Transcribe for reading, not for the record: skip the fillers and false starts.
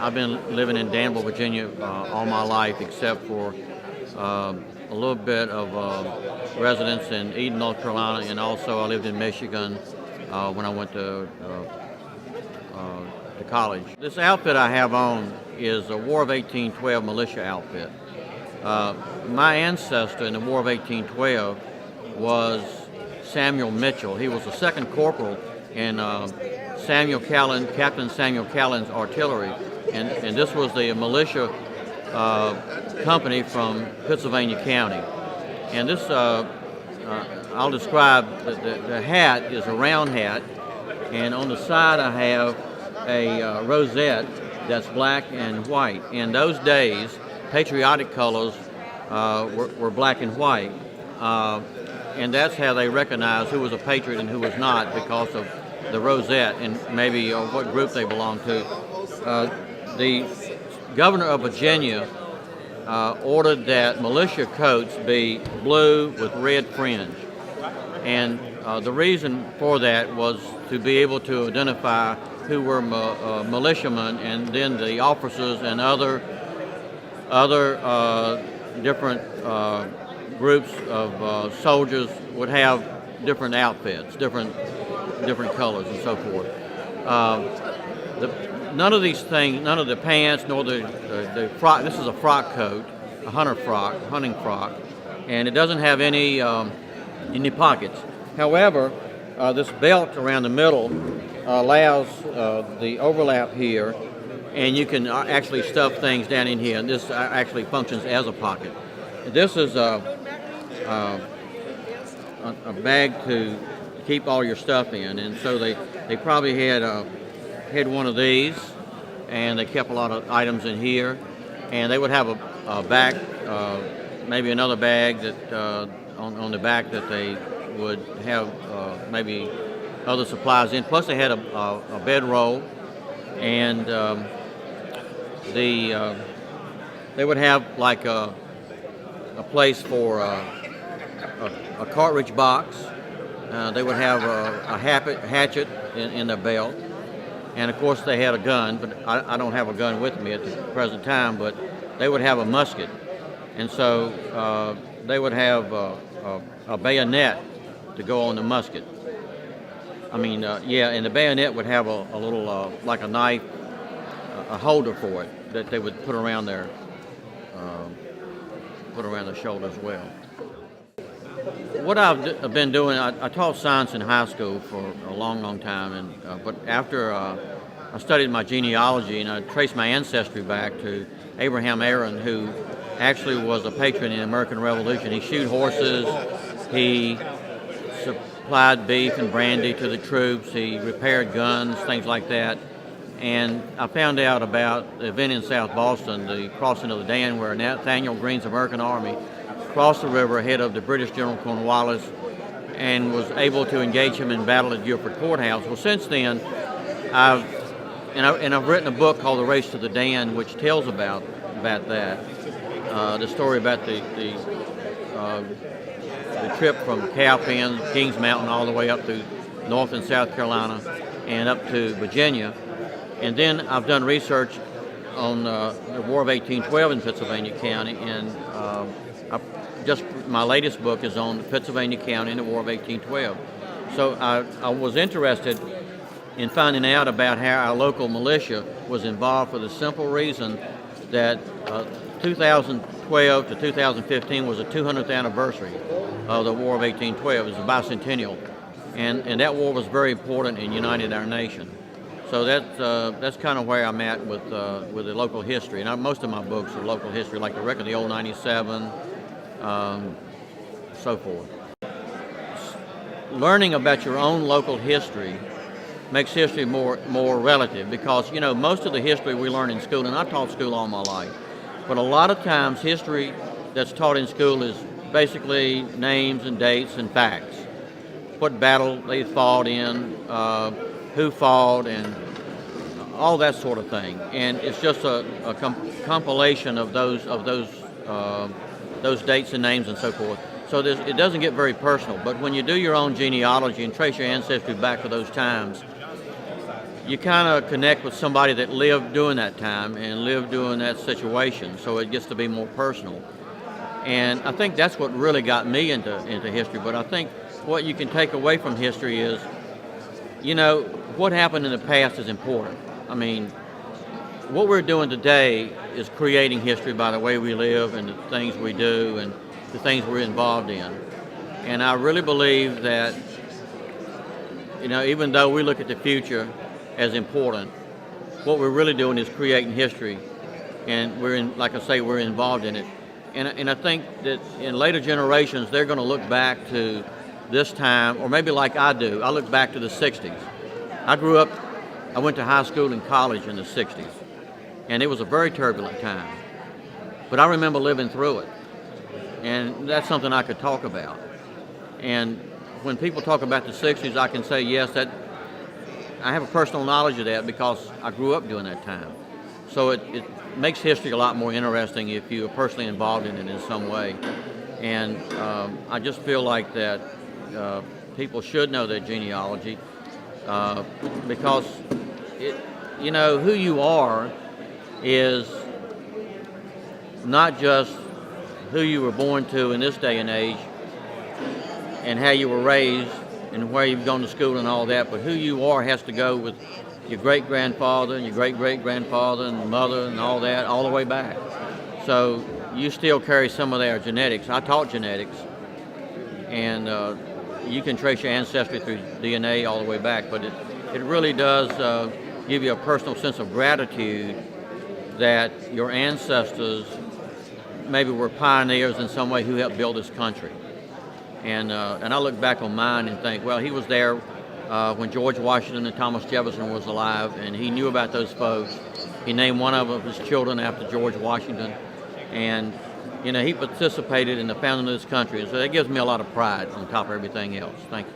I've been living in Danville, Virginia all my life, except for a little bit of residence in Eden, North Carolina, and also I lived in Michigan when I went to college. This outfit I have on is a War of 1812 militia outfit. My ancestor in the War of 1812 was Samuel Mitchell. He was the second corporal in Captain Samuel Callan's artillery, and this was the militia company from Pennsylvania County. And this, I'll describe, the hat is a round hat, and on the side I have a rosette that's black and white. In those days, patriotic colors were black and white, and that's how they recognized who was a patriot and who was not, because of the rosette and maybe what group they belonged to. The governor of Virginia ordered that militia coats be blue with red fringe, and the reason for that was to be able to identify who were militiamen, and then the officers and other different groups of soldiers would have different outfits, different colors and so forth. None of these things, none of the pants, nor the frock. This is a frock coat, a hunting frock, and it doesn't have any pockets. However, this belt around the middle allows the overlap here, and you can actually stuff things down in here, and this actually functions as a pocket. This is a bag to keep all your stuff in, and so they probably had one of these, and they kept a lot of items in here, and they would have a back, maybe another bag that on the back that they would have maybe other supplies in. Plus they had a bedroll, and they would have like a place for a cartridge box. They would have a hatchet in their belt, and of course they had a gun, but I don't have a gun with me at the present time, but they would have a musket, and so they would have a bayonet to go on the musket. I mean, and the bayonet would have a little, like a knife, a holder for it that they would put around their shoulder as well. What I've been doing, I taught science in high school for a long time, but after I studied my genealogy and I traced my ancestry back to Abraham Aaron, who actually was a patron in the American Revolution. He shoed horses, he supplied beef and brandy to the troops, he repaired guns, things like that. And I found out about the event in South Boston, the crossing of the Dan, where Nathaniel Greene's American Army crossed the river ahead of the British General Cornwallis and was able to engage him in battle at Guilford Courthouse. Well, since then, I've written a book called The Race to the Dan, which tells about that, the story about the trip from Cowpen, Kings Mountain, all the way up to North and South Carolina and up to Virginia. And then I've done research on the War of 1812 in Pennsylvania County, and my latest book is on Pennsylvania County and the War of 1812. So I was interested in finding out about how our local militia was involved, for the simple reason that 2012 to 2015 was the 200th anniversary of the War of 1812. It was a bicentennial, and that war was very important and united our nation. So that's kind of where I'm at with the local history. And most of my books are local history, like the Wreck of the Old 97, so forth. Learning about your own local history makes history more relative, because most of the history we learn in school, and I taught school all my life, but a lot of times history that's taught in school is basically names and dates and facts. What battle they fought in, who fought, and all that sort of thing. And it's just a compilation of those dates and names and so forth. So it doesn't get very personal. But when you do your own genealogy and trace your ancestry back to those times, you kind of connect with somebody that lived during that time and lived during that situation, so it gets to be more personal. And I think that's what really got me into history. But I think what you can take away from history is, what happened in the past is important. I mean, what we're doing today is creating history by the way we live and the things we do and the things we're involved in. And I really believe that, even though we look at the future as important, what we're really doing is creating history, and we're involved in it. And I think that in later generations, they're going to look back to this time, or maybe like I do. I look back to the 60s. I went to high school and college in the 60s, and it was a very turbulent time. But I remember living through it, and that's something I could talk about. And when people talk about the 60s, I can say, yes, that I have a personal knowledge of that because I grew up during that time. So it makes history a lot more interesting if you are personally involved in it in some way. And I just feel like that people should know their genealogy because who you are is not just who you were born to in this day and age and how you were raised and where you've gone to school and all that, but who you are has to go with your great-grandfather and your great-great-grandfather and mother and all that, all the way back. So you still carry some of their genetics. I taught genetics, and you can trace your ancestry through DNA all the way back, but it really does give you a personal sense of gratitude that your ancestors maybe were pioneers in some way who helped build this country. And I look back on mine and think, well, he was there when George Washington and Thomas Jefferson was alive, and he knew about those folks. He named one of his children after George Washington, and he participated in the founding of this country. So that gives me a lot of pride on top of everything else. Thank you.